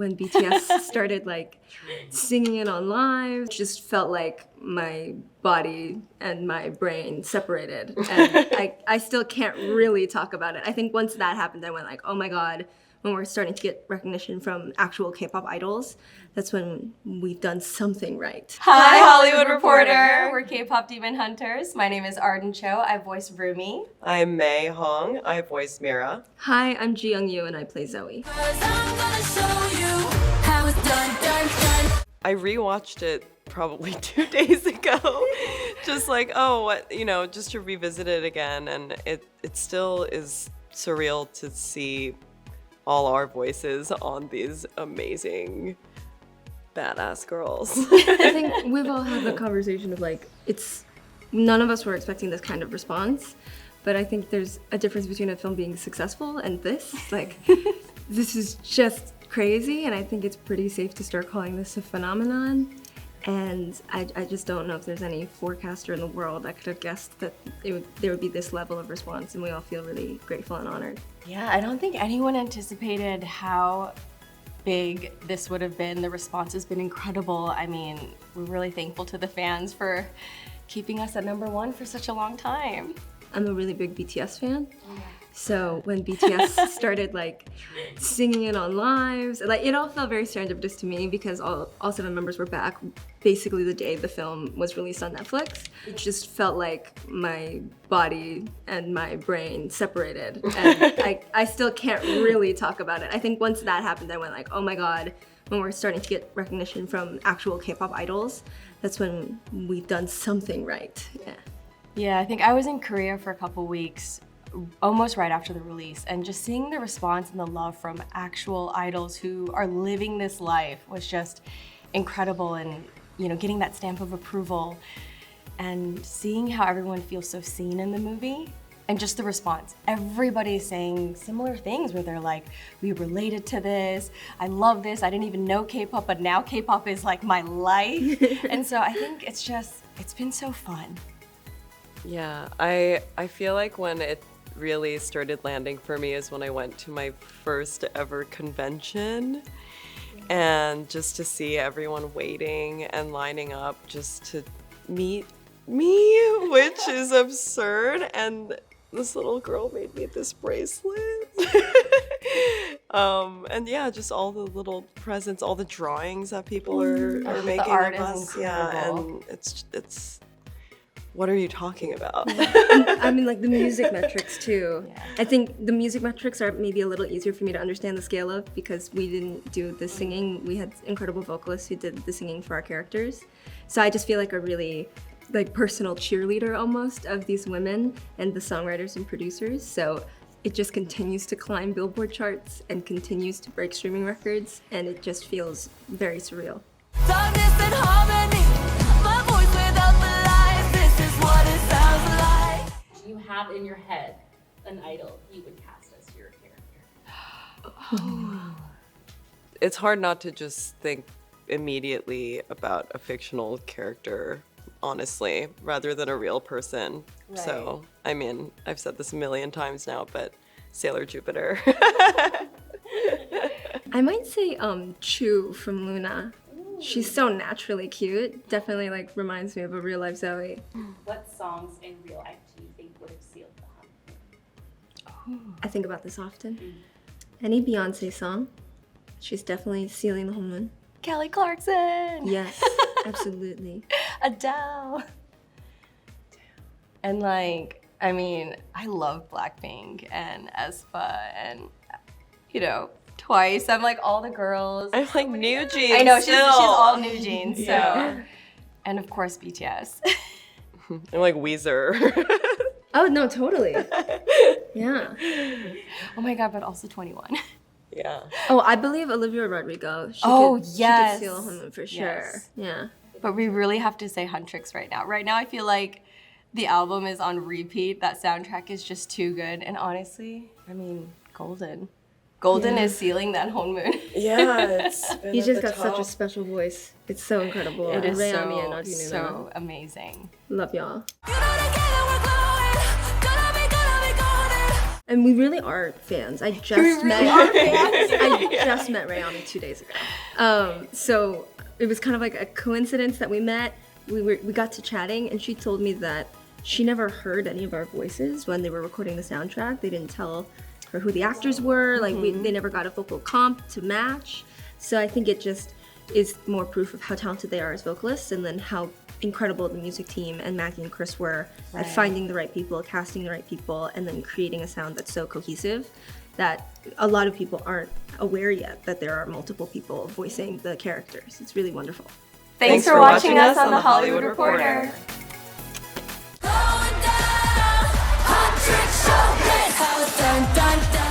when BTS started like singing it on live, it just felt like my body and my brain separated. And I still can't really talk about it. I think once that happened, I went like, oh my God, when we're starting to get recognition from actual K-pop idols, that's when we've done something right. Hi, Hollywood Reporter. We're K-Pop Demon Hunters. My name is Arden Cho. I voice Rumi. I'm Mei Hong. I voice Mira. Hi, I'm Ji Young Yu and I play Zoe. I rewatched it probably 2 days ago. Just like, just to revisit it again. And it still is surreal to see all our voices on these amazing badass girls. I think we've all had the conversation of like, none of us were expecting this kind of response, but I think there's a difference between a film being successful and this. Like, this is just crazy, and I think it's pretty safe to start calling this a phenomenon. And I just don't know if there's any forecaster in the world that could have guessed that there would be this level of response, and we all feel really grateful and honored. Yeah, I don't think anyone anticipated how big this would have been. The response has been incredible. I mean, we're really thankful to the fans for keeping us at #1 for such a long time. I'm a really big BTS fan. So when BTS started like singing it on lives, like it all felt very serendipitous to me because all 7 members were back basically the day the film was released on Netflix. It just felt like my body and my brain separated. And I still can't really talk about it. I think once that happened, I went like, oh my God, when we're starting to get recognition from actual K-pop idols, that's when we've done something right. Yeah, I think I was in Korea for a couple weeks, almost right after the release, and just seeing the response and the love from actual idols who are living this life was just incredible. And getting that stamp of approval and seeing how everyone feels so seen in the movie and just the response. Everybody's saying similar things where they're like, we related to this, I love this, I didn't even know K-pop, but now K-pop is like my life. And so I think it's been so fun. Yeah, I feel like when it really started landing for me is when I went to my first ever convention, and just to see everyone waiting and lining up just to meet me, which is absurd. And this little girl made me this bracelet. And yeah, just all the little presents, all the drawings that people are making the art of is us. incredible. Yeah, and it's what are you talking about? I mean, like the music metrics too. Yeah. I think the music metrics are maybe a little easier for me to understand the scale of because we didn't do the singing. We had incredible vocalists who did the singing for our characters. So I just feel like a really personal cheerleader almost of these women and the songwriters and producers. So it just continues to climb Billboard charts and continues to break streaming records, and it just feels very surreal. Darkness and harmony, my voice without the lies, this is what it sounds like. Do you have in your head an idol you would cast as your character? It's hard not to just think immediately about a fictional character, honestly, rather than a real person. Right. So, I mean, I've said this a million times now, but Sailor Jupiter. I might say Chu from Luna. She's so naturally cute. Definitely reminds me of a real life Zoe. What songs in real life do you think would have sealed the Honmoon? I think about this often. Any Beyonce song, she's definitely sealing the Honmoon. Kelly Clarkson! Yes, absolutely. Adele! And I love Blackpink and aespa and, Twice. I'm like all the girls. I'm like New Jeans. I know, she's still. all New Jeans, so. Yeah. And of course, BTS. I'm like Weezer. Oh, no, totally. Yeah. Oh my God, but also 21. Yeah. Oh, I believe Olivia Rodrigo. She could seal the Honmoon for sure. Yes. Yeah. But we really have to say Huntrix right now. Right now, I feel like the album is on repeat. That soundtrack is just too good. And honestly, Golden. Golden is sealing that Honmoon. Yeah, it's been He at just the got top. such a special voice. It's so incredible. It is Rayami and so amazing. Love y'all. You know together we're glowing, gonna be golden. And we really are fans. I just met I just met Rayami 2 days ago. So it was kind of like a coincidence that we met. We got to chatting, and she told me that she never heard any of our voices when they were recording the soundtrack. They didn't tell her who the actors were. Like they never got a vocal comp to match. So I think it just is more proof of how talented they are as vocalists, and then how incredible the music team and Maggie and Chris were at finding the right people, casting the right people, and then creating a sound that's so cohesive that a lot of people aren't aware yet that there are multiple people voicing the characters. It's really wonderful. Thanks for watching us on The Hollywood Reporter. Going down, 100 show, how it's done, done, done.